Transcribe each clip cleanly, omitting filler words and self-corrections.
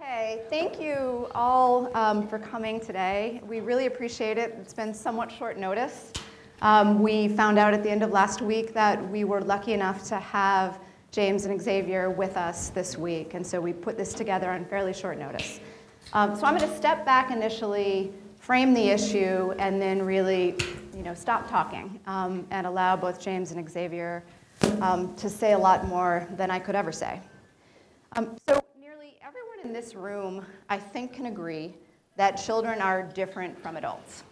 Okay, thank you all for coming today. We really appreciate it. It's been somewhat short notice. We found out at the end of last week that we were lucky enough to have James and Xavier with us this week, and so we put this together on fairly short notice. So I'm going to step back initially, frame the issue, and then really, stop talking and allow both James and Xavier to say a lot more than I could ever say. So nearly everyone in this room, I think, can agree that children are different from adults.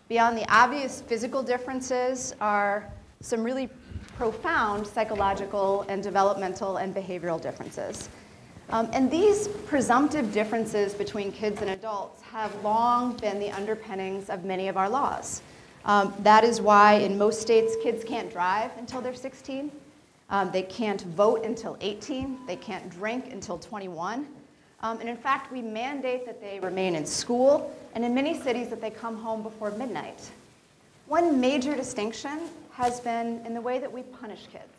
Beyond the obvious physical differences are some really profound psychological and developmental and behavioral differences. And these presumptive differences between kids and adults have long been the underpinnings of many of our laws. That is why in most states kids can't drive until they're 16. They can't vote until 18. They can't drink until 21. And in fact, we mandate that they remain in school, and in many cities that they come home before midnight. One major distinction has been in the way that we punish kids.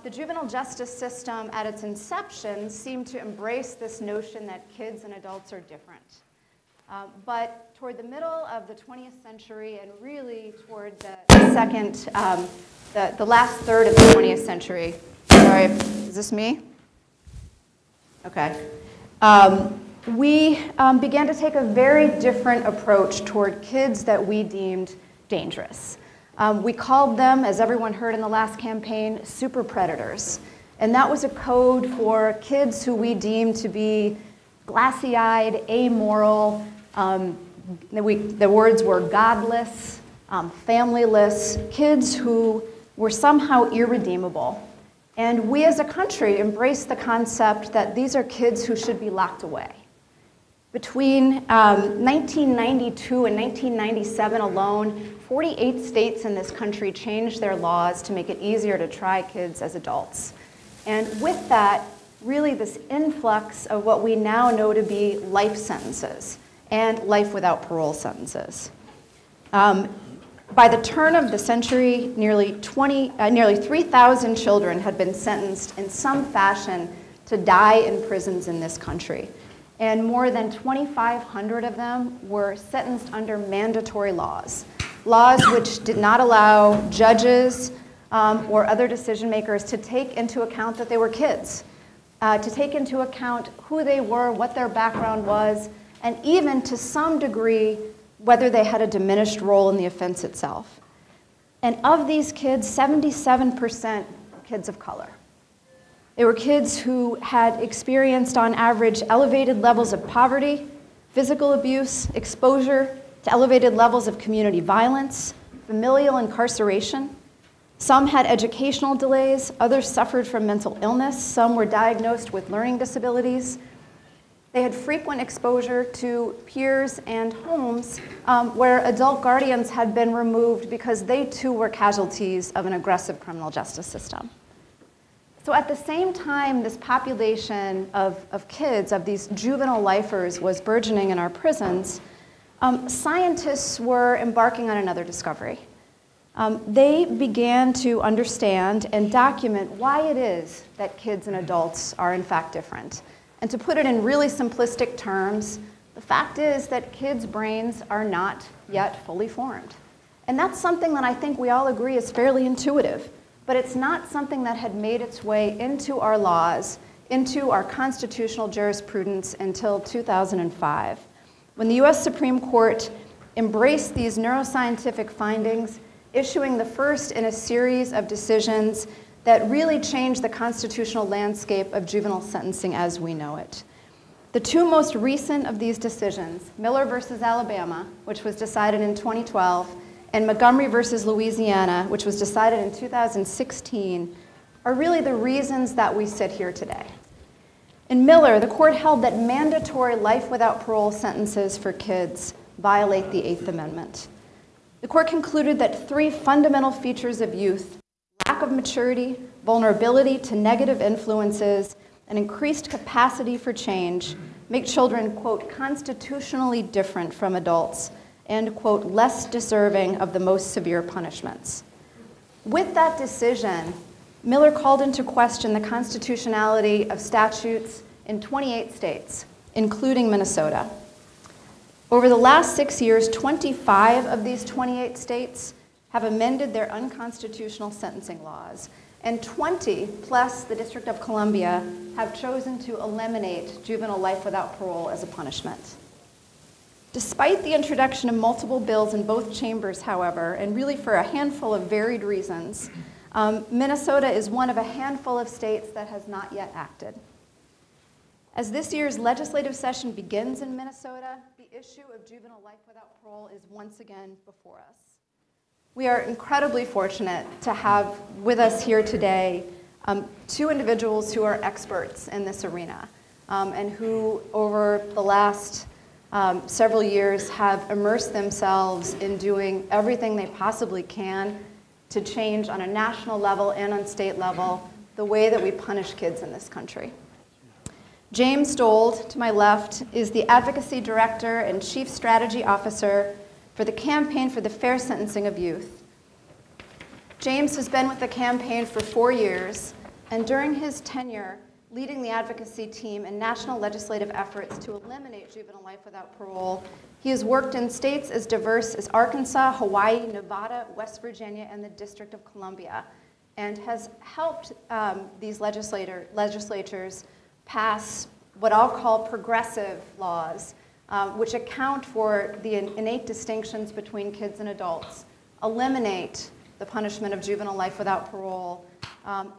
The juvenile justice system at its inception seemed to embrace this notion that kids and adults are different. But toward the middle of the 20th century and really toward the last third of the 20th century, sorry, is this me? Okay. We began to take a very different approach toward kids that we deemed dangerous. We called them, as everyone heard in the last campaign, super predators. And that was a code for kids who we deemed to be glassy-eyed, amoral. The words were godless, familyless, kids who were somehow irredeemable. And we as a country embraced the concept that these are kids who should be locked away. Between 1992 and 1997 alone, 48 states in this country changed their laws to make it easier to try kids as adults. And with that, really this influx of what we now know to be life sentences and life without parole sentences. By the turn of the century, nearly 3,000 children had been sentenced in some fashion to die in prisons in this country. And more than 2,500 of them were sentenced under mandatory laws, laws which did not allow judges or other decision makers to take into account that they were kids, to take into account who they were, what their background was, and even to some degree, whether they had a diminished role in the offense itself. And of these kids, 77% were kids of color. They were kids who had experienced, on average, elevated levels of poverty, physical abuse, exposure to elevated levels of community violence, familial incarceration. Some had educational delays, others suffered from mental illness, some were diagnosed with learning disabilities. They had frequent exposure to peers and homes where adult guardians had been removed because they too were casualties of an aggressive criminal justice system. So at the same time this population of kids, of these juvenile lifers, was burgeoning in our prisons, scientists were embarking on another discovery. They began to understand and document why it is that kids and adults are in fact different. And to put it in really simplistic terms, the fact is that kids' brains are not yet fully formed. And that's something that I think we all agree is fairly intuitive, but it's not something that had made its way into our laws, into our constitutional jurisprudence until 2005, when the US Supreme Court embraced these neuroscientific findings, issuing the first in a series of decisions that really changed the constitutional landscape of juvenile sentencing as we know it. The two most recent of these decisions, Miller versus Alabama, which was decided in 2012, and Montgomery versus Louisiana, which was decided in 2016, are really the reasons that we sit here today. In Miller, the court held that mandatory life without parole sentences for kids violate the Eighth Amendment. The court concluded that three fundamental features of youth, lack of maturity, vulnerability to negative influences, and increased capacity for change, make children, quote, constitutionally different from adults, and, quote, less deserving of the most severe punishments. With that decision, Miller called into question the constitutionality of statutes in 28 states, including Minnesota. Over the last 6 years, 25 of these 28 states have amended their unconstitutional sentencing laws, and 20, plus the District of Columbia, have chosen to eliminate juvenile life without parole as a punishment. Despite the introduction of multiple bills in both chambers, however, and really for a handful of varied reasons, Minnesota is one of a handful of states that has not yet acted. As this year's legislative session begins in Minnesota, the issue of juvenile life without parole is once again before us. We are incredibly fortunate to have with us here today two individuals who are experts in this arena and who, over the last several years, have immersed themselves in doing everything they possibly can to change on a national level and on state level the way that we punish kids in this country. James Dold, to my left, is the Advocacy Director and Chief Strategy Officer for the Campaign for the Fair Sentencing of Youth. James has been with the campaign for 4 years, and during his tenure leading the advocacy team in national legislative efforts to eliminate juvenile life without parole, he has worked in states as diverse as Arkansas, Hawaii, Nevada, West Virginia, and the District of Columbia, and has helped these legislatures pass what I'll call progressive laws, which account for the innate distinctions between kids and adults, eliminate the punishment of juvenile life without parole,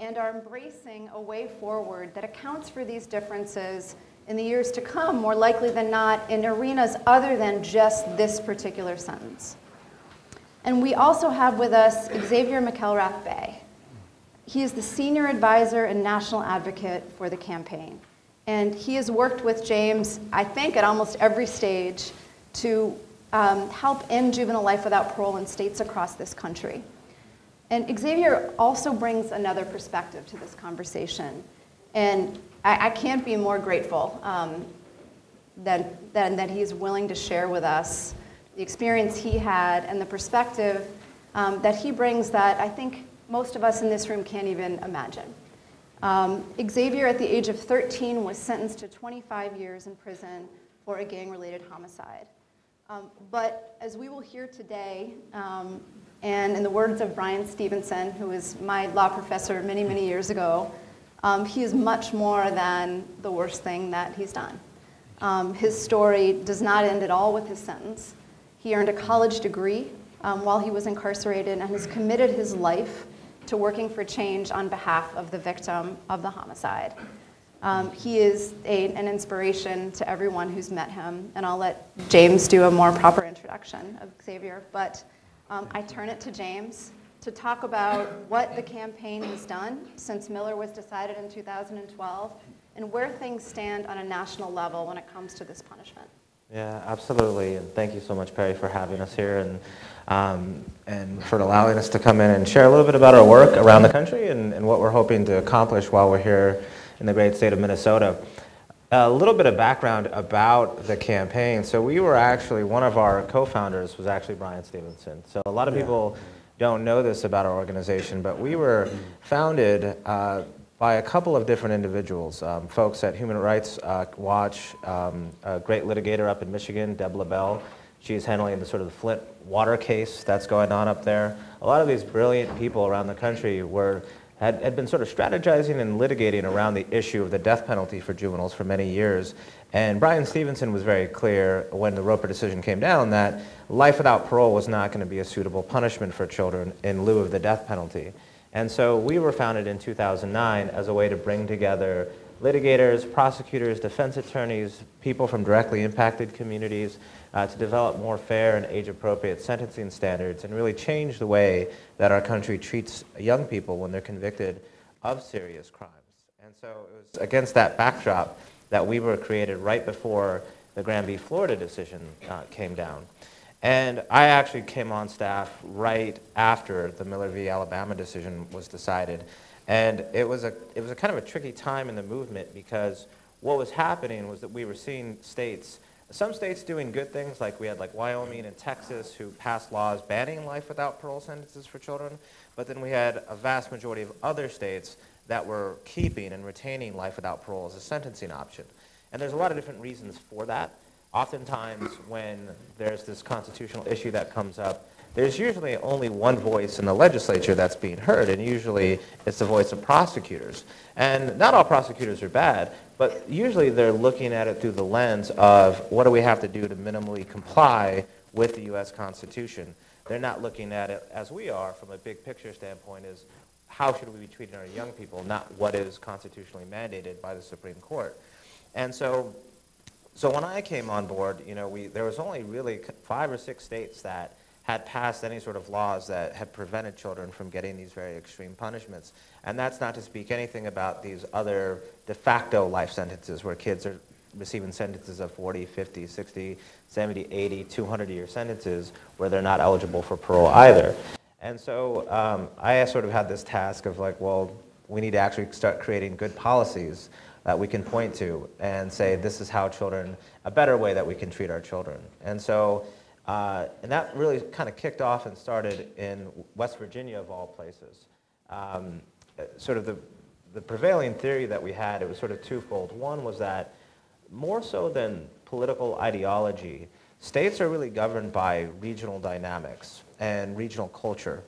and are embracing a way forward that accounts for these differences in the years to come, more likely than not, in arenas other than just this particular sentence. And we also have with us Xavier McElrath-Bey. He is the Senior Advisor and National Advocate for the campaign. And he has worked with James, I think, at almost every stage to help end juvenile life without parole in states across this country. And Xavier also brings another perspective to this conversation. And I can't be more grateful that he's willing to share with us the experience he had and the perspective that he brings that I think most of us in this room can't even imagine. Xavier, at the age of 13, was sentenced to 25 years in prison for a gang-related homicide. But as we will hear today, and in the words of Brian Stevenson, who was my law professor many, many years ago, he is much more than the worst thing that he's done. His story does not end at all with his sentence. He earned a college degree while he was incarcerated and has committed his life to working for change on behalf of the victim of the homicide. He is an inspiration to everyone who's met him, and I'll let James do a more proper introduction of Xavier, but I turn it to James to talk about what the campaign has done since Miller was decided in 2012 and where things stand on a national level when it comes to this punishment. Yeah, absolutely, and thank you so much, Perry, for having us here and for allowing us to come in and share a little bit about our work around the country and what we're hoping to accomplish while we're here in the great state of Minnesota. A little bit of background about the campaign. So we were actually, one of our co-founders was actually Brian Stevenson. So a lot of people don't know this about our organization, but we were founded by a couple of different individuals, folks at Human Rights Watch, a great litigator up in Michigan, Deb LaBelle. She's handling the sort of the Flint water case that's going on up there. A lot of these brilliant people around the country had been sort of strategizing and litigating around the issue of the death penalty for juveniles for many years. And Brian Stevenson was very clear when the Roper decision came down that life without parole was not going to be a suitable punishment for children in lieu of the death penalty. And so we were founded in 2009 as a way to bring together litigators, prosecutors, defense attorneys, people from directly impacted communities to develop more fair and age-appropriate sentencing standards and really change the way that our country treats young people when they're convicted of serious crimes. And so it was against that backdrop that we were created right before the Graham v. Florida decision came down. And I actually came on staff right after the Miller v. Alabama decision was decided. And it was a kind of a tricky time in the movement because what was happening was that we were seeing some states doing good things, like we had like Wyoming and Texas who passed laws banning life without parole sentences for children, but then we had a vast majority of other states that were keeping and retaining life without parole as a sentencing option. And there's a lot of different reasons for that. Oftentimes when there's this constitutional issue that comes up, there's usually only one voice in the legislature that's being heard, and usually it's the voice of prosecutors. And not all prosecutors are bad, but usually they're looking at it through the lens of what do we have to do to minimally comply with the U.S. Constitution. They're not looking at it as we are from a big picture standpoint, is how should we be treating our young people, not what is constitutionally mandated by the Supreme Court. And so when I came on board, there was only really 5 or 6 states that had passed any sort of laws that had prevented children from getting these very extreme punishments. And that's not to speak anything about these other de facto life sentences where kids are receiving sentences of 40, 50, 60, 70, 80, 200-year sentences where they're not eligible for parole either. And so I sort of had this task of like, well, we need to actually start creating good policies that we can point to and say this is how children, a better way that we can treat our children. And so, and that really kind of kicked off and started in West Virginia of all places. Sort of the prevailing theory that we had, it was sort of twofold. One was that more so than political ideology, states are really governed by regional dynamics and regional culture.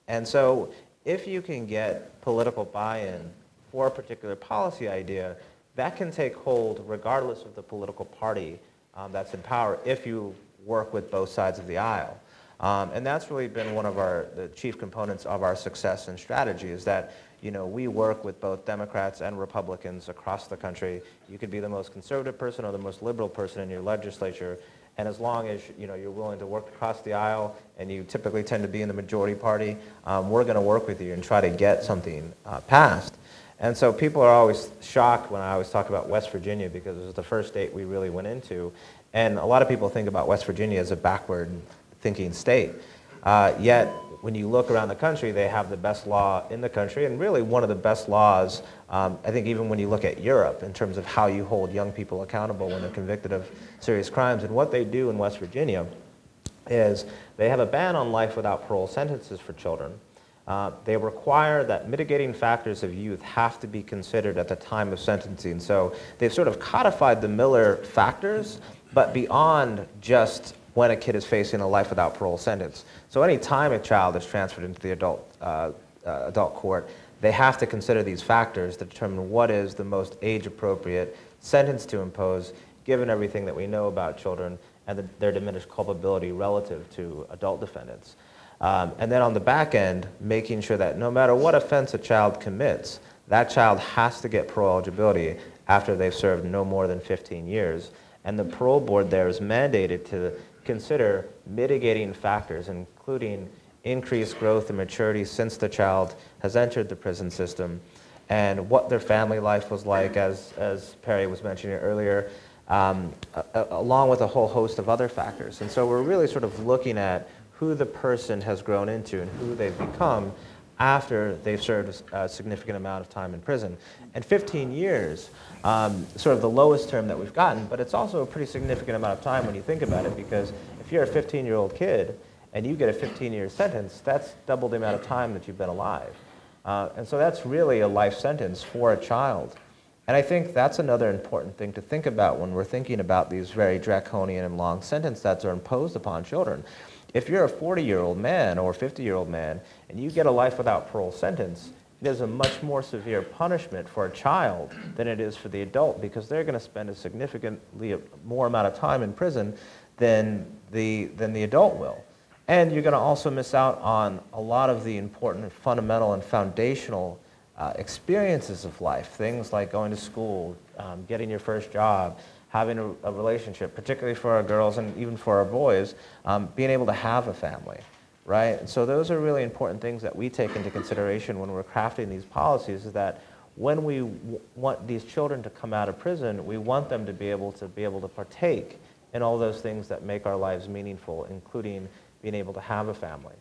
And so if you can get political buy-in for a particular policy idea, that can take hold regardless of the political party that's in power if you work with both sides of the aisle. And that's really been one of the chief components of our success and strategy is that we work with both Democrats and Republicans across the country. You could be the most conservative person or the most liberal person in your legislature, and as long as you're willing to work across the aisle and you typically tend to be in the majority party, we're going to work with you and try to get something passed. And so people are always shocked when I always talk about West Virginia because it was the first state we really went into. And a lot of people think about West Virginia as a backward thinking state. Yet when you look around the country, they have the best law in the country and really one of the best laws, I think even when you look at Europe in terms of how you hold young people accountable when they're convicted of serious crimes. And what they do in West Virginia is they have a ban on life without parole sentences for children. They require that mitigating factors of youth have to be considered at the time of sentencing. So they've sort of codified the Miller factors, but beyond just when a kid is facing a life without parole sentence. So any time a child is transferred into the adult court, they have to consider these factors to determine what is the most age-appropriate sentence to impose, given everything that we know about children and their diminished culpability relative to adult defendants. And then on the back end, making sure that no matter what offense a child commits, that child has to get parole eligibility after they've served no more than 15 years. And the parole board there is mandated to consider mitigating factors, including increased growth and maturity since the child has entered the prison system, and what their family life was like, as Perry was mentioning earlier, along with a whole host of other factors. And so we're really sort of looking at who the person has grown into and who they've become after they've served a significant amount of time in prison. And 15 years, sort of the lowest term that we've gotten, but it's also a pretty significant amount of time when you think about it, because if you're a 15-year-old kid and you get a 15-year sentence, that's double the amount of time that you've been alive. And so that's really a life sentence for a child. And I think that's another important thing to think about when we're thinking about these very draconian and long sentences that are imposed upon children. If you're a 40-year-old man or a 50-year-old man and you get a life without parole sentence, it is a much more severe punishment for a child than it is for the adult, because they're going to spend a significantly more amount of time in prison than the adult will. And you're going to also miss out on a lot of the important fundamental and foundational experiences of life, things like going to school, getting your first job, having a relationship, particularly for our girls and even for our boys, being able to have a family, right? And so those are really important things that we take into consideration when we're crafting these policies, is that when we want these children to come out of prison, we want them to be able to partake in all those things that make our lives meaningful, including being able to have a family.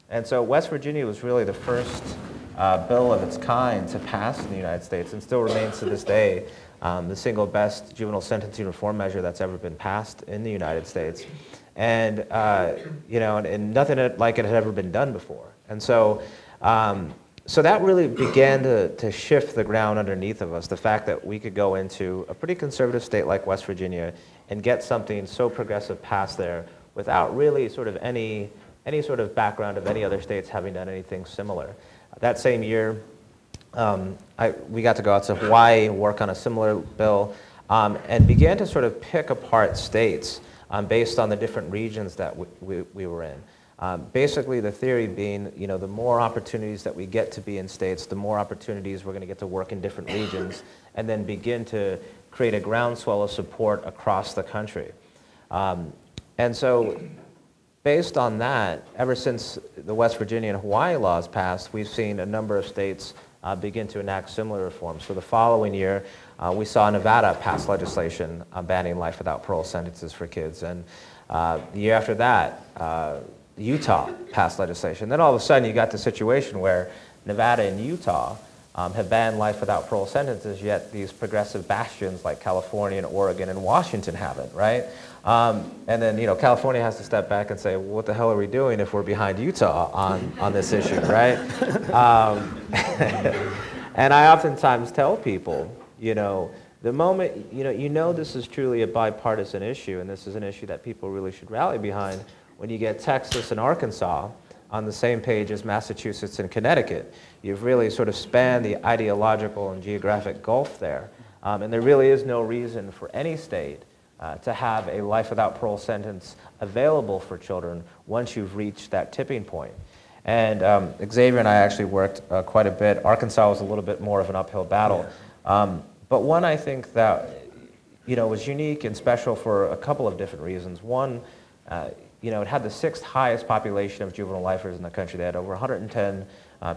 And so West Virginia was really the first bill of its kind to pass in the United States, and still remains to this day the single best juvenile sentencing reform measure that's ever been passed in the United States. And, and nothing like it had ever been done before. And so, so that really began to shift the ground underneath of us, the fact that we could go into a pretty conservative state like West Virginia and get something so progressive passed there without really sort of any sort of background of any other states having done anything similar. That same year, we got to go out to Hawaii, work on a similar bill, and began to sort of pick apart states based on the different regions that we were in. Basically, the theory being, the more opportunities that we get to be in states, the more opportunities we're going to get to work in different regions, and then begin to create a groundswell of support across the country. And so, based on that, ever since the West Virginia and Hawaii laws passed, we've seen a number of states begin to enact similar reforms. So the following year, we saw Nevada pass legislation banning life without parole sentences for kids. And the year after that, Utah passed legislation. Then all of a sudden you got the situation where Nevada and Utah have banned life without parole sentences, yet these progressive bastions like California and Oregon and Washington haven't, right? And then, California has to step back and say, well, what the hell are we doing if we're behind Utah on this issue, right? And I oftentimes tell people, the moment, this is truly a bipartisan issue, and this is an issue that people really should rally behind, when you get Texas and Arkansas on the same page as Massachusetts and Connecticut. You've really sort of spanned the ideological and geographic gulf there. And there really is no reason for any state to have a life without parole sentence available for children once you've reached that tipping point. And Xavier and I actually worked quite a bit. Arkansas was a little bit more of an uphill battle. But one I think that was unique and special for a couple of different reasons. One, it had the 6th highest population of juvenile lifers in the country. They had over 110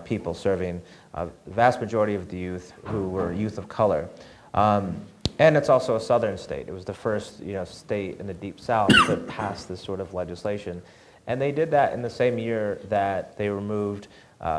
people serving, the vast majority of the youth who were youth of color. And it's also a southern state. It was the first state in the Deep South to pass this sort of legislation. And they did that in the same year that they removed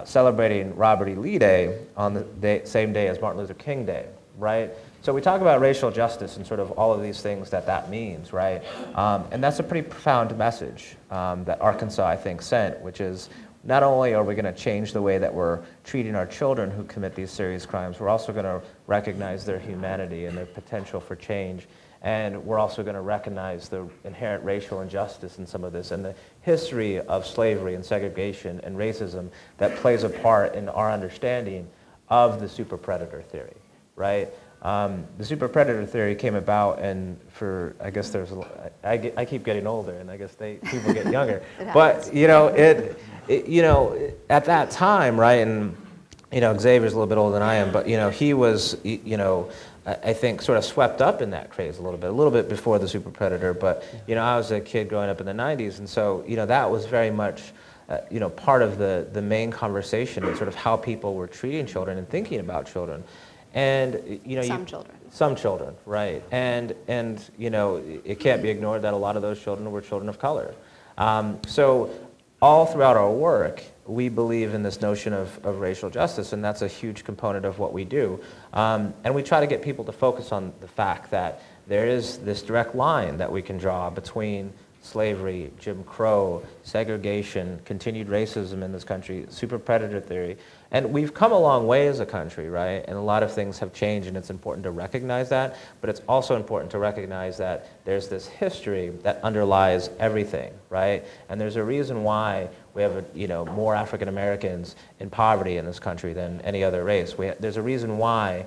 celebrating Robert E. Lee Day on the same day as Martin Luther King Day, right? So we talk about racial justice and sort of all of these things that means, right? And that's a pretty profound message that Arkansas, I think, sent, which is not only are we going to change the way that we're treating our children who commit these serious crimes, we're also going to recognize their humanity and their potential for change. And we're also going to recognize the inherent racial injustice in some of this and the history of slavery and segregation and racism that plays a part in our understanding of the super predator theory, right? The super predator theory came about, and I guess I keep getting older, and I guess people get younger. But at that time, right? And Xavier's a little bit older than I am, but he was I think sort of swept up in that craze a little bit before the super predator. But I was a kid growing up in the '90s, and so that was very much part of the main conversation and sort of how people were treating children and thinking about children. And some children, right? And it can't be ignored that a lot of those children were children of color. So all throughout our work, we believe in this notion of racial justice, and that's a huge component of what we do. And we try to get people to focus on the fact that there is this direct line that we can draw between slavery, Jim Crow, segregation, continued racism in this country, super predator theory. And we've come a long way as a country, right? And a lot of things have changed, and it's important to recognize that. But it's also important to recognize that there's this history that underlies everything, right? And there's a reason why we have more African Americans in poverty in this country than any other race. There's a reason why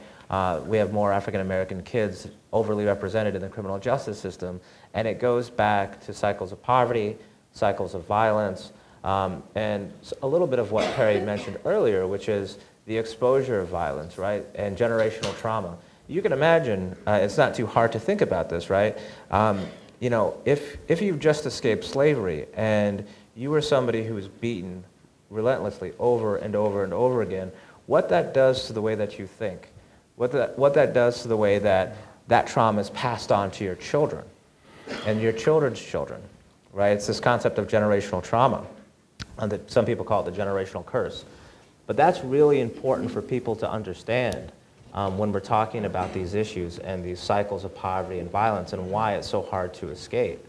we have more African American kids overly represented in the criminal justice system, and it goes back to cycles of poverty, cycles of violence, and a little bit of what Perry mentioned earlier, which is the exposure of violence, right, and generational trauma. You can imagine, it's not too hard to think about this, right? If you've just escaped slavery and you were somebody who was beaten relentlessly over and over and over again, what that does to the way that you think, what that does to the way that trauma is passed on to your children and your children's children, right? It's this concept of generational trauma. That some people call it the generational curse. But that's really important for people to understand when we're talking about these issues and these cycles of poverty and violence and why it's so hard to escape.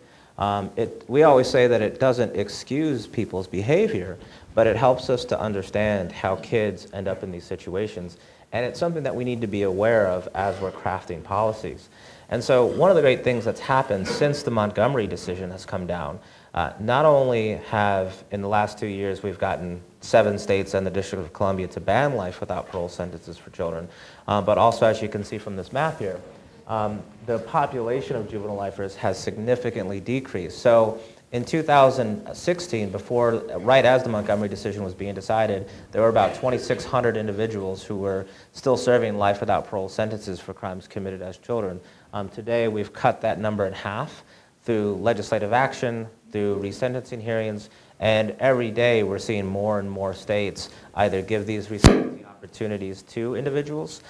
We always say that it doesn't excuse people's behavior, but it helps us to understand how kids end up in these situations. And it's something that we need to be aware of as we're crafting policies. And so one of the great things that's happened since the Montgomery decision has come down, not only have, in the last 2 years, we've gotten 7 states and the District of Columbia to ban life without parole sentences for children, but also, as you can see from this map here, the population of juvenile lifers has significantly decreased. So in 2016, right as the Montgomery decision was being decided, there were about 2,600 individuals who were still serving life without parole sentences for crimes committed as children. Today, we've cut that number in half through legislative action, through resentencing hearings, and every day we're seeing more and more states either give these resentencing opportunities to individuals,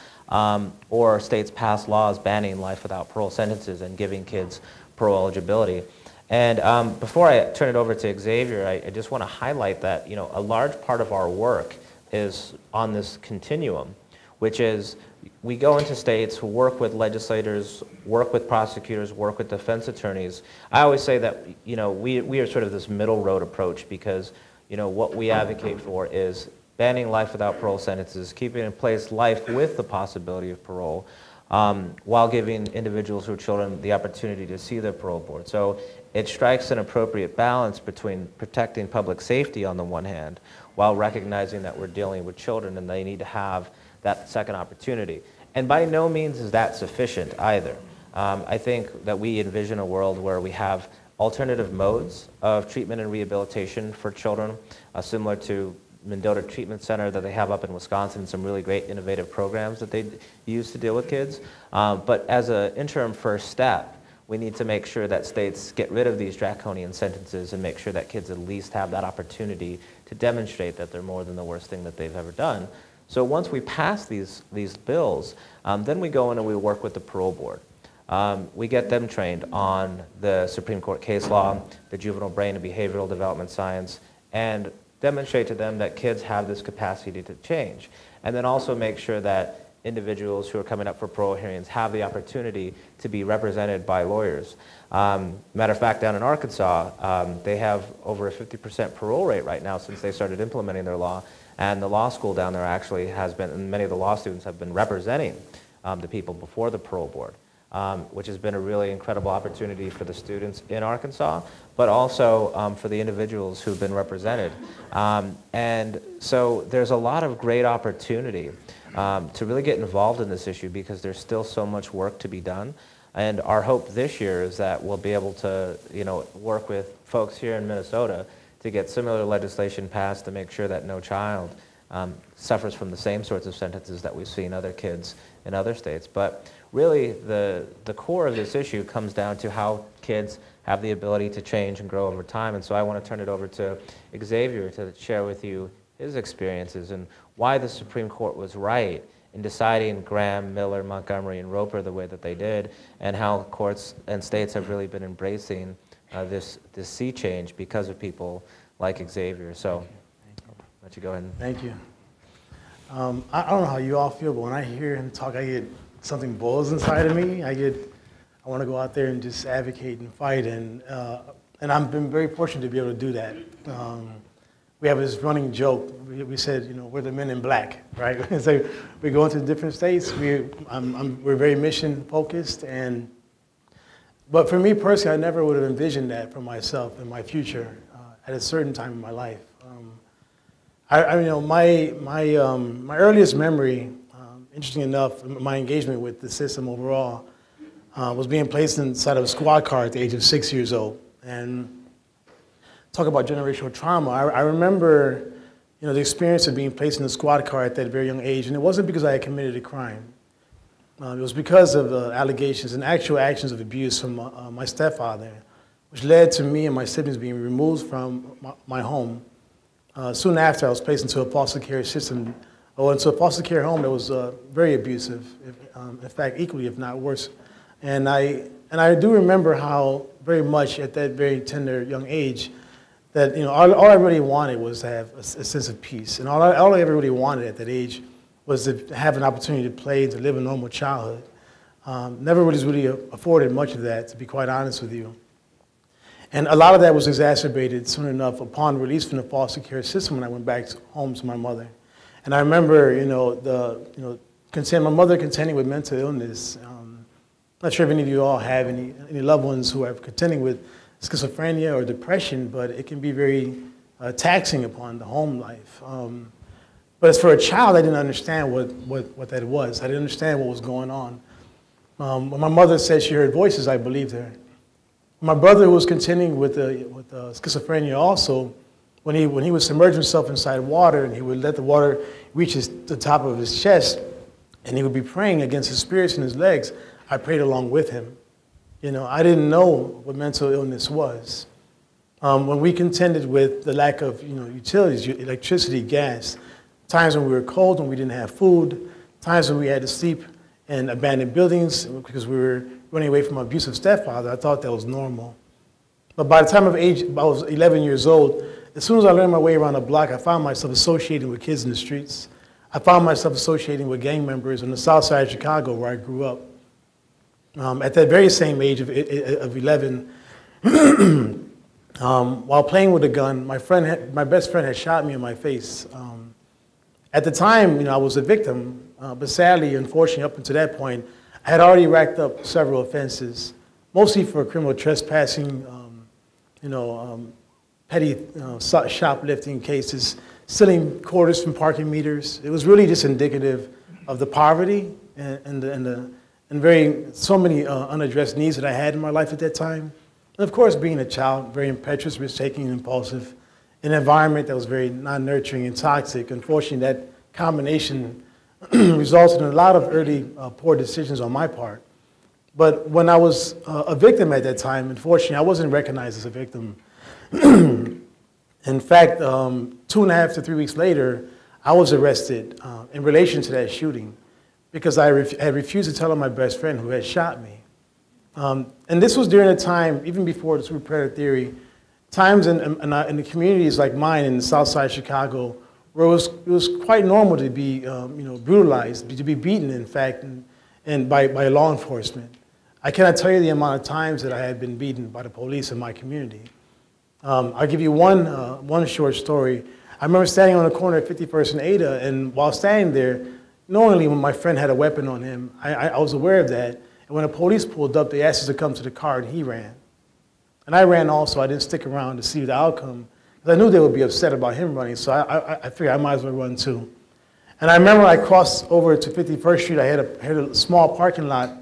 or states pass laws banning life without parole sentences and giving kids parole eligibility. And before I turn it over to Xavier, I just want to highlight that, you know, a large part of our work is on this continuum, which is we go into states, work with legislators, work with prosecutors, work with defense attorneys. I always say that, you know, we are sort of this middle road approach because, you know, what we advocate for is banning life without parole sentences, keeping in place life with the possibility of parole, while giving individuals who are children the opportunity to see their parole board. So it strikes an appropriate balance between protecting public safety on the one hand, while recognizing that we're dealing with children and they need to have that second opportunity. And by no means is that sufficient either. I think that we envision a world where we have alternative modes of treatment and rehabilitation for children, similar to Mendota Treatment Center that they have up in Wisconsin, some really great innovative programs that they use to deal with kids. But as an interim first step, we need to make sure that states get rid of these draconian sentences and make sure that kids at least have that opportunity to demonstrate that they're more than the worst thing that they've ever done. So once we pass these bills, then we go in and we work with the parole board. We get them trained on the Supreme Court case law, the juvenile brain and behavioral development science, and demonstrate to them that kids have this capacity to change. And then also make sure that individuals who are coming up for parole hearings have the opportunity to be represented by lawyers. Matter of fact, down in Arkansas, they have over a 50% parole rate right now since they started implementing their law. And the law school down there actually has been, and many of the law students have been representing the people before the parole board, which has been a really incredible opportunity for the students in Arkansas, but also for the individuals who've been represented. And so there's a lot of great opportunity to really get involved in this issue because there's still so much work to be done. And our hope this year is that we'll be able to, you know, work with folks here in Minnesota to get similar legislation passed to make sure that no child suffers from the same sorts of sentences that we've seen other kids in other states. But really, the core of this issue comes down to how kids have the ability to change and grow over time. And so I want to turn it over to Xavier to share with you his experiences and why the Supreme Court was right in deciding Graham, Miller, Montgomery, and Roper the way that they did, and how courts and states have really been embracing this sea change because of people like Xavier. So I'll let you go ahead. Thank you. I don't know how you all feel, but when I hear him talk, I get something boils inside of me. I want to go out there and just advocate and fight, and I've been very fortunate to be able to do that. We have this running joke. We said, you know, we're the men in black, right? So we go into different states. We're very mission focused, but for me personally, I never would have envisioned that for myself in my future at a certain time in my life. You know, my earliest memory, interesting enough, my engagement with the system overall was being placed inside of a squad car at the age of 6 years old. And talk about generational trauma. I remember, you know, the experience of being placed in a squad car at that very young age, and it wasn't because I had committed a crime. It was because of allegations and actual actions of abuse from my stepfather, which led to me and my siblings being removed from my home. Soon after, I was placed into a foster care system, or into a foster care home that was very abusive, in fact, equally, if not worse. And I do remember how very much at that very tender young age, that, you know, all I really wanted was to have a sense of peace. And all I ever really wanted at that age was to have an opportunity to play, to live a normal childhood. Never was really afforded much of that, to be quite honest with you. And a lot of that was exacerbated soon enough upon release from the foster care system when I went back home to my mother. And I remember, my mother contending with mental illness. Not sure if any of you all have any loved ones who are contending with schizophrenia or depression, but it can be very taxing upon the home life. But as for a child, I didn't understand what that was. I didn't understand what was going on. When my mother said she heard voices, I believed her. My brother was contending with schizophrenia also. When he would submerge himself inside water and he would let the water reach the top of his chest and he would be praying against his spirits in his legs, I prayed along with him. I didn't know what mental illness was. When we contended with the lack of utilities, electricity, gas, times when we were cold, when we didn't have food, times when we had to sleep in abandoned buildings because we were running away from an abusive stepfather, I thought that was normal. But by the time I was 11 years old, as soon as I learned my way around the block, I found myself associating with kids in the streets. I found myself associating with gang members on the south side of Chicago where I grew up. At that very same age of 11, while playing with a gun, my best friend had shot me in my face. At the time, I was a victim, but sadly, unfortunately, up until that point, I had already racked up several offenses, mostly for criminal trespassing, petty shoplifting cases, stealing quarters from parking meters. It was really just indicative of the poverty and so many unaddressed needs that I had in my life at that time. And of course, being a child, very impetuous, risk-taking, and impulsive, in an environment that was very non-nurturing and toxic. Unfortunately, that combination resulted in a lot of early poor decisions on my part. But when I was a victim at that time, unfortunately, I wasn't recognized as a victim. In fact, 2.5 to 3 weeks later, I was arrested in relation to that shooting because I had refused to tell on my best friend who had shot me. And this was during a time, even before the super predator theory, times in the communities like mine in the south side of Chicago, where it was quite normal to be brutalized, to be beaten, in fact, and by law enforcement. I cannot tell you the amount of times that I had been beaten by the police in my community. I'll give you one short story. I remember standing on the corner at 51st and Ada, and while standing there, knowingly when my friend had a weapon on him, I was aware of that. And when the police pulled up, they asked us to come to the car, and he ran. And I ran also. I didn't stick around to see the outcome, because I knew they would be upset about him running, so I figured I might as well run too. And I remember I crossed over to 51st Street. I had a small parking lot.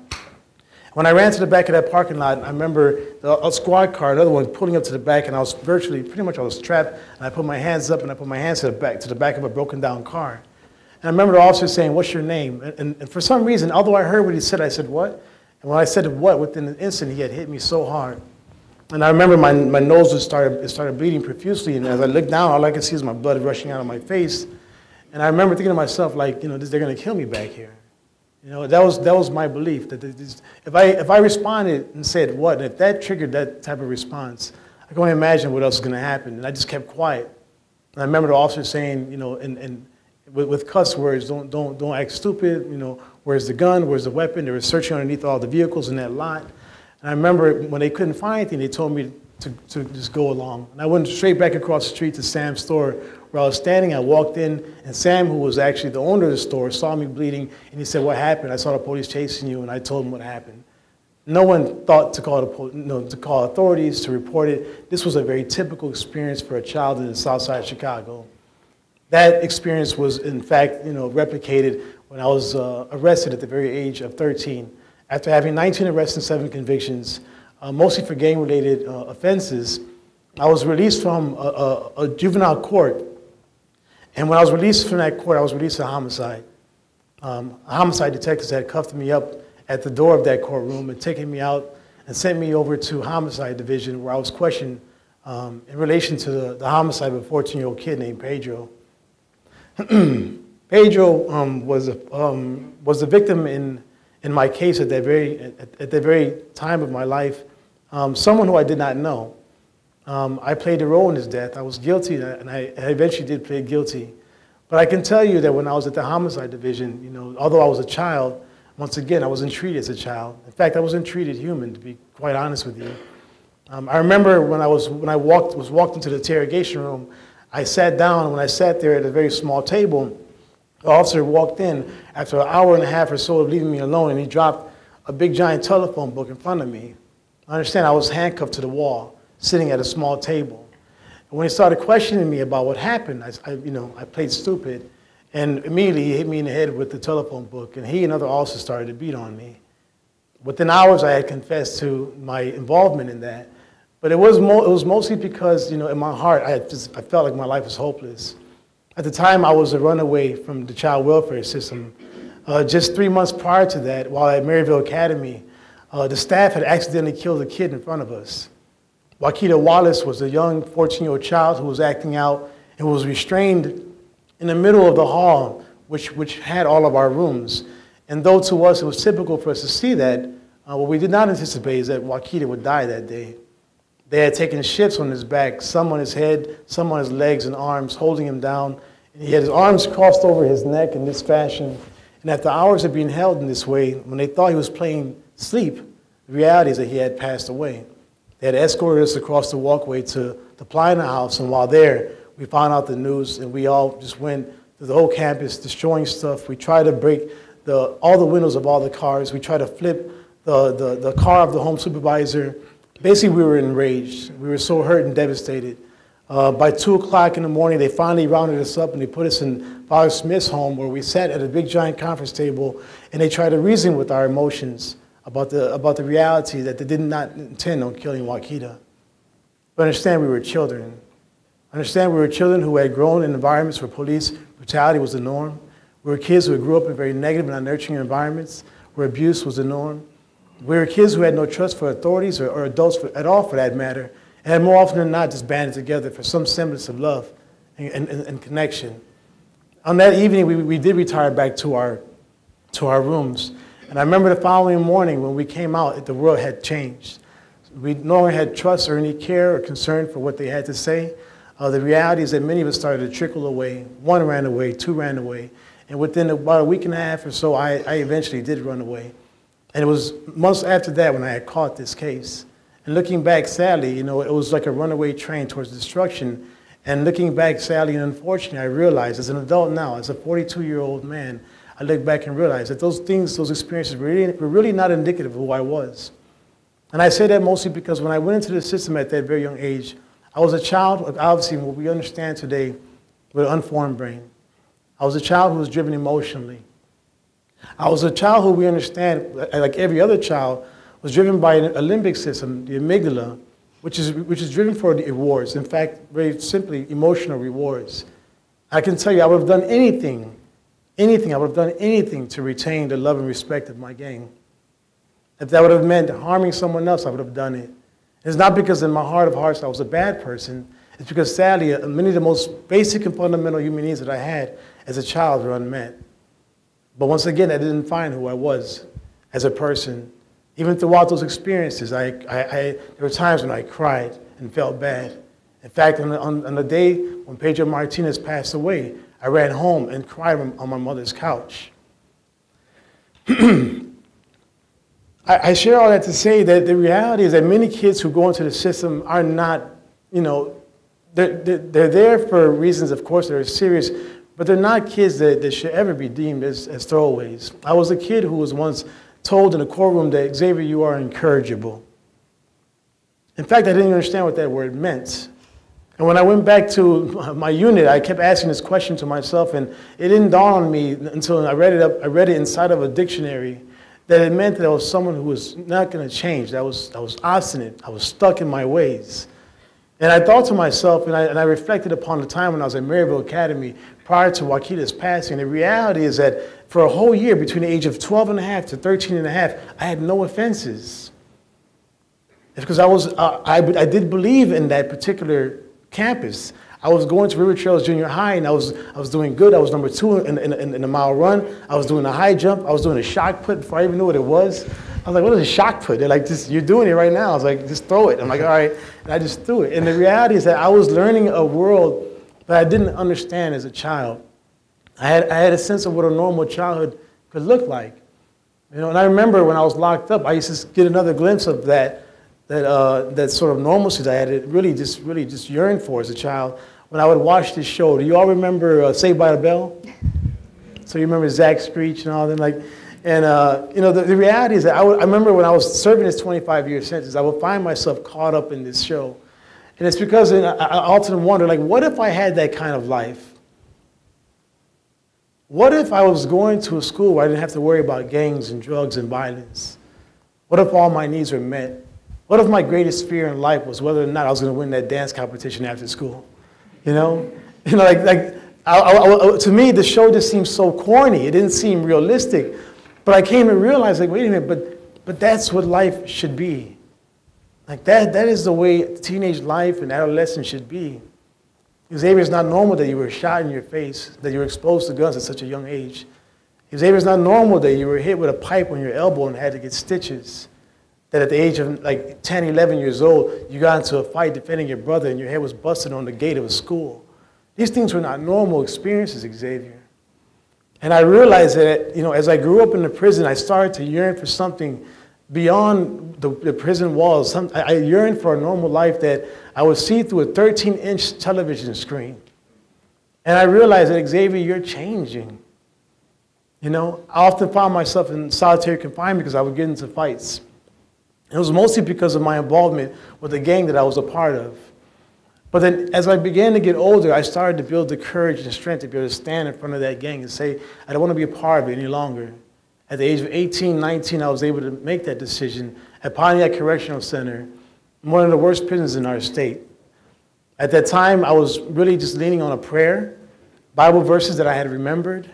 When I ran to the back of that parking lot, I remember a squad car, another one, pulling up to the back, and I was pretty much I was trapped, and I put my hands up, and I put my hands to the back of a broken down car. And I remember the officer saying, "What's your name?" And for some reason, although I heard what he said, I said, "What?" And when I said what, within an instant, he had hit me so hard. And I remember my nose started bleeding profusely, and as I looked down, all I could see was my blood rushing out of my face. And I remember thinking to myself, like, they're going to kill me back here. That was my belief, that if I responded and said what, and if that triggered that type of response, I can only imagine what else was going to happen. And I just kept quiet. And I remember the officer saying, and with cuss words, don't act stupid. Where's the gun? Where's the weapon? They were searching underneath all the vehicles in that lot. And I remember when they couldn't find anything, they told me to just go along. And I went straight back across the street to Sam's store where I was standing. I walked in, and Sam, who was actually the owner of the store, saw me bleeding, and he said, "What happened?" "I saw the police chasing you," and I told him what happened. No one thought to call authorities, to report it. This was a very typical experience for a child in the south side of Chicago. That experience was, in fact, replicated when I was arrested at the very age of 13. After having 19 arrests and 7 convictions, mostly for gang-related offenses, I was released from a juvenile court. And when I was released from that court, I was released for homicide. Homicide detectives had cuffed me up at the door of that courtroom and taken me out and sent me over to homicide division, where I was questioned in relation to the homicide of a 14-year-old kid named Pedro. Pedro was the victim in my case at that very time of my life, someone who I did not know. I played a role in his death. I was guilty, and I eventually did plead guilty. But I can tell you that when I was at the homicide division, although I was a child, once again, I wasn't treated as a child. In fact, I wasn't treated human, to be quite honest with you. I remember when I was walked into the interrogation room, I sat down, and when I sat there at a very small table, the officer walked in after an hour and a half or so of leaving me alone, and he dropped a big giant telephone book in front of me. I understand I was handcuffed to the wall, sitting at a small table. And when he started questioning me about what happened, I played stupid, and immediately he hit me in the head with the telephone book, and he and other officers started to beat on me. Within hours, I had confessed to my involvement in that. But it was mostly because, in my heart, I felt like my life was hopeless. At the time, I was a runaway from the child welfare system. Just 3 months prior to that, while at Maryville Academy, the staff had accidentally killed a kid in front of us. Wakita Wallace was a young 14-year-old child who was acting out and was restrained in the middle of the hall, which had all of our rooms. And though to us it was typical for us to see that, what we did not anticipate is that Wakita would die that day. They had taken shifts on his back, some on his head, some on his legs and arms, holding him down. And he had his arms crossed over his neck in this fashion. And after hours of being held in this way, when they thought he was playing sleep, the reality is that he had passed away. They had escorted us across the walkway to the Plina house, and while there, we found out the news, and we all just went through the whole campus destroying stuff. We tried to break all the windows of all the cars. We tried to flip the car of the home supervisor. Basically, we were enraged. We were so hurt and devastated. By 2 o'clock in the morning, they finally rounded us up and they put us in Father Smith's home, where we sat at a big giant conference table, and they tried to reason with our emotions about the reality that they did not intend on killing Wakita. But understand, we were children. Understand, we were children who had grown in environments where police brutality was the norm. We were kids who grew up in very negative and nurturing environments where abuse was the norm. We were kids who had no trust for authorities or adults at all, for that matter, and more often than not just banded together for some semblance of love and connection. On that evening, we did retire back to our rooms. And I remember the following morning when we came out, the world had changed. We no longer had trust or any care or concern for what they had to say. The reality is that many of us started to trickle away. 1 ran away, 2 ran away. And within about a week and a half or so, I eventually did run away. And it was months after that when I had caught this case. And looking back, sadly, it was like a runaway train towards destruction. And looking back, sadly and unfortunately, I realized as an adult now, as a 42-year-old man, I look back and realize that those experiences were really not indicative of who I was. And I say that mostly because when I went into the system at that very young age, I was a child, obviously, what we understand today, with an unformed brain. I was a child who was driven emotionally. I was a child who we understand, like every other child, was driven by a limbic system, the amygdala, which is driven for the rewards. In fact, very simply, emotional rewards. I can tell you, I would have done anything, I would have done anything to retain the love and respect of my gang. If that would have meant harming someone else, I would have done it. It's not because in my heart of hearts I was a bad person. It's because, sadly, many of the most basic and fundamental human needs that I had as a child were unmet. But once again, I didn't find who I was as a person. Even throughout those experiences, there were times when I cried and felt bad. In fact, on the day when Pedro Martinez passed away, I ran home and cried on my mother's couch. I share all that to say that the reality is that many kids who go into the system are not, they're there for reasons, of course, that are serious, but they're not kids that should ever be deemed as throwaways. I was a kid who was once told in a courtroom that, Xavier, you are incorrigible. In fact, I didn't understand what that word meant. And when I went back to my unit, I kept asking this question to myself, and it didn't dawn on me until I read it inside of a dictionary, that it meant that I was someone who was not going to change, that I was obstinate, I was stuck in my ways. And I thought to myself, and I reflected upon the time when I was at Maryville Academy prior to Wakita's passing. The reality is that for a whole year, between the age of 12 and a half to 13 and a half, I had no offenses. It's because I did believe in that particular campus. I was going to River Trails Junior High, and I was doing good. I was number 2 in the mile run. I was doing a high jump. I was doing a shot put before I even knew what it was. I was like, what is a shot put? They're like, you're doing it right now. I was like, just throw it. I'm like, all right. And I just threw it. And the reality is that I was learning a world that I didn't understand as a child. I had a sense of what a normal childhood could look like. And I remember when I was locked up, I used to get another glimpse of that that sort of normalcy that I had really just yearned for as a child. When I would watch this show, do you all remember Saved by the Bell? So you remember Zach Screech and all them, like, and you know, the reality is that I remember when I was serving this 25-year sentence, I would find myself caught up in this show, and it's because I often wonder, like, what if I had that kind of life? What if I was going to a school where I didn't have to worry about gangs and drugs and violence? What if all my needs were met? What if my greatest fear in life was whether or not I was going to win that dance competition after school? You know, to me, the show just seemed so corny. It didn't seem realistic. But I came to realize, like, wait a minute, but that's what life should be. Like, that is the way teenage life and adolescence should be. Xavier, it's not normal that you were shot in your face, that you were exposed to guns at such a young age. Xavier, it's not normal that you were hit with a pipe on your elbow and had to get stitches. That at the age of like 10, 11 years old, you got into a fight defending your brother and your head was busted on the gate of a school. These things were not normal experiences, Xavier. And I realized that, you know, as I grew up in the prison, I started to yearn for something beyond the prison walls. I yearned for a normal life that I would see through a 13-inch television screen. And I realized that, Xavier, you're changing. You know, I often found myself in solitary confinement because I would get into fights. It was mostly because of my involvement with the gang that I was a part of. But then as I began to get older, I started to build the courage and strength to be able to stand in front of that gang and say, I don't want to be a part of it any longer. At the age of 18, 19, I was able to make that decision at Pontiac Correctional Center, one of the worst prisons in our state. At that time, I was really just leaning on a prayer, Bible verses that I had remembered,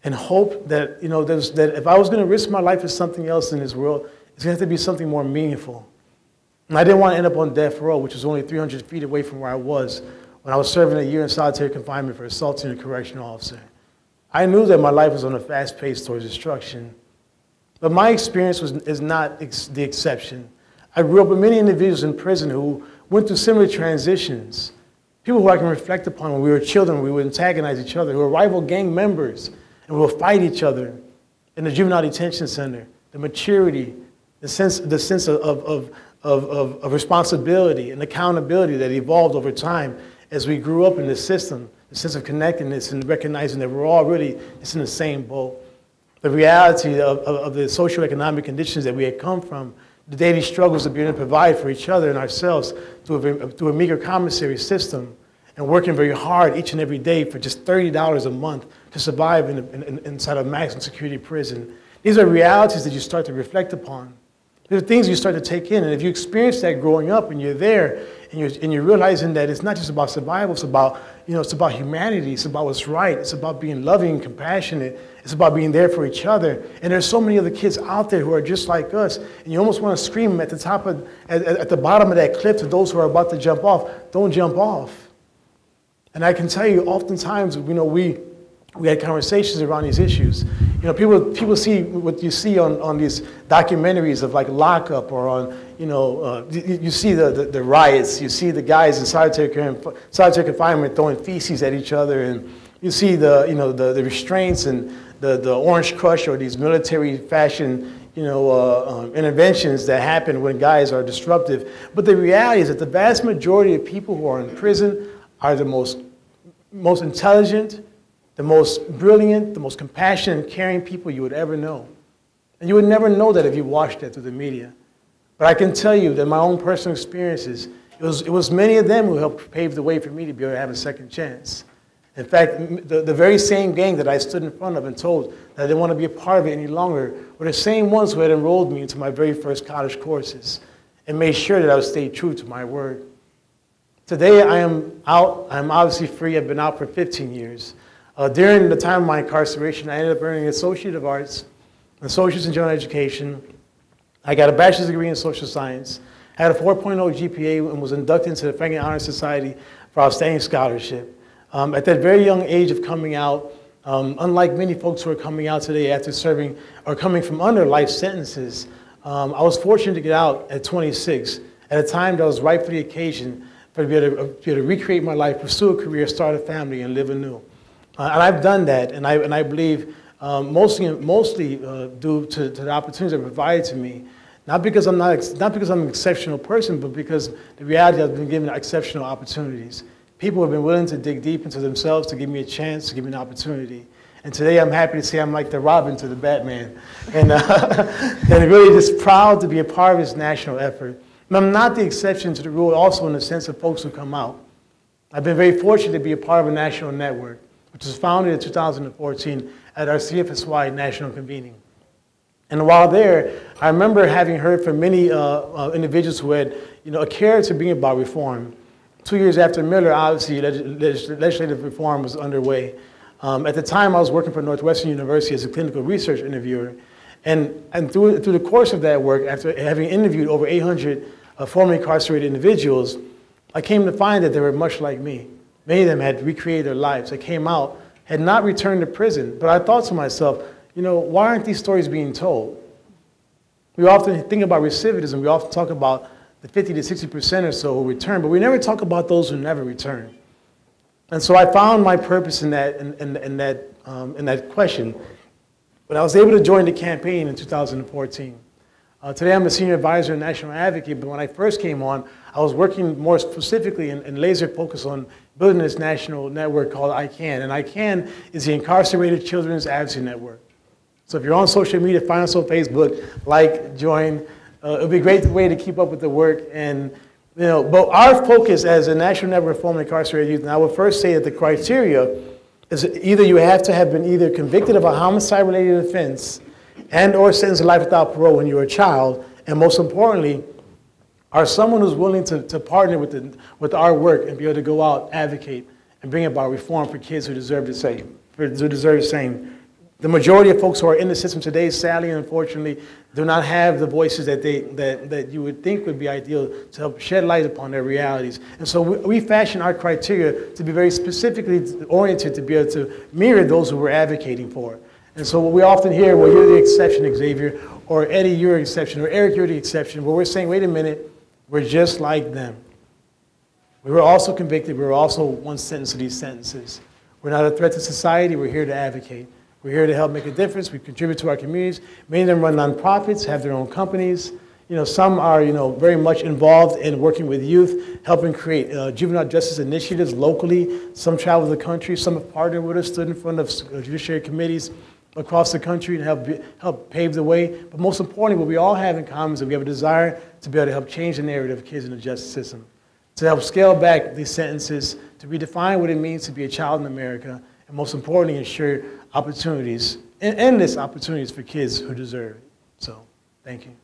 and hope that, you know, that if I was going to risk my life for something else in this world, it's going to have to be something more meaningful. And I didn't want to end up on death row, which was only 300 feet away from where I was when I was serving a year in solitary confinement for assaulting a correctional officer. I knew that my life was on a fast pace towards destruction. But my experience is not the exception. I grew up with many individuals in prison who went through similar transitions. People who I can reflect upon when we were children, we would antagonize each other, who were rival gang members, and we would fight each other in the juvenile detention center. The maturity, the sense of responsibility and accountability that evolved over time as we grew up in this system, the sense of connectedness and recognizing that we're all really just in the same boat. The reality of the socioeconomic conditions that we had come from, the daily struggles of being able to provide for each other and ourselves through a meager commissary system, and working very hard each and every day for just $30 a month to survive inside a maximum security prison. These are realities that you start to reflect upon. These are things you start to take in, and if you experience that growing up and you're there, and you're realizing that it's not just about survival, it's about, you know, it's about humanity, it's about what's right, it's about being loving and compassionate, it's about being there for each other. And there's so many other kids out there who are just like us, and you almost want to scream at the bottom of that cliff to those who are about to jump off, don't jump off. And I can tell you, oftentimes, you know, we had conversations around these issues. You know, people see what you see on these documentaries of like Lockup, or on, you know, you see the riots, you see the guys in solitary confinement throwing feces at each other, and you see the restraints and the Orange Crush, or these military fashion, you know, interventions that happen when guys are disruptive. But the reality is that the vast majority of people who are in prison are the most intelligent, the most brilliant, the most compassionate and caring people you would ever know. And you would never know that if you watched that through the media. But I can tell you that my own personal experiences, it was many of them who helped pave the way for me to be able to have a second chance. In fact, the very same gang that I stood in front of and told that I didn't want to be a part of it any longer were the same ones who had enrolled me into my very first college courses and made sure that I would stay true to my word. Today I am out. I'm obviously free. I've been out for 15 years. During the time of my incarceration, I ended up earning an Associate of Arts, an Associate's in General Education. I got a bachelor's degree in social science, had a 4.0 GPA, and was inducted into the Franklin Honor Society for Outstanding Scholarship. At that very young age of coming out, unlike many folks who are coming out today after serving or coming from under life sentences, I was fortunate to get out at 26, at a time that was right for the occasion, for me to be able to recreate my life, pursue a career, start a family, and live anew. And I've done that, and I believe mostly due to the opportunities that were provided to me, Not because I'm an exceptional person, but because the reality I've been given exceptional opportunities. People have been willing to dig deep into themselves to give me a chance, to give me an opportunity. And today I'm happy to say I'm like the Robin to the Batman. And, and really just proud to be a part of this national effort. And I'm not the exception to the rule also in the sense of folks who come out. I've been very fortunate to be a part of a national network, which was founded in 2014 at our CFSY national convening. And while there, I remember having heard from many individuals who had a care to bring about reform. 2 years after Miller, obviously, legislative reform was underway. At the time, I was working for Northwestern University as a clinical research interviewer. And through the course of that work, after having interviewed over 800 formerly incarcerated individuals, I came to find that they were much like me. Many of them had recreated their lives. They came out, had not returned to prison. But I thought to myself, why aren't these stories being told? We often think about recidivism. We often talk about the 50 to 60% or so who return, but we never talk about those who never return. And so I found my purpose in that question. But I was able to join the campaign in 2014. Today I'm a senior advisor and national advocate, but when I first came on, I was working more specifically and laser focused on building this national network called ICANN. And ICANN is the Incarcerated Children's Advocacy Network. So if you're on social media, find us on Facebook, like, join. It'll be a great way to keep up with the work. And but our focus as a national network of formerly incarcerated youth, and I would first say that the criteria is either you have to have been either convicted of a homicide-related offense and or sentenced to life without parole when you were a child, and most importantly, are someone who's willing to partner with our work and be able to go out, advocate, and bring about reform for kids who deserve the same. The majority of folks who are in the system today, sadly and unfortunately, do not have the voices that you would think would be ideal to help shed light upon their realities. And so we fashion our criteria to be very specifically oriented to be able to mirror those who we're advocating for. And so what we often hear, well, you're the exception, Xavier, or Eddie, you're the exception, or Eric, you're the exception. Well, we're saying, wait a minute, we're just like them. We were also convicted. We were also once sentenced to these sentences. We're not a threat to society. We're here to advocate. We're here to help make a difference. We contribute to our communities. Many of them run nonprofits, have their own companies. Some are very much involved in working with youth, helping create juvenile justice initiatives locally. Some travel the country. Some have partnered with us, stood in front of judiciary committees across the country and help pave the way. But most importantly, what we all have in common is that we have a desire to be able to help change the narrative of kids in the justice system, to help scale back these sentences, to redefine what it means to be a child in America, and most importantly, ensure opportunities, endless opportunities for kids who deserve it. So, thank you.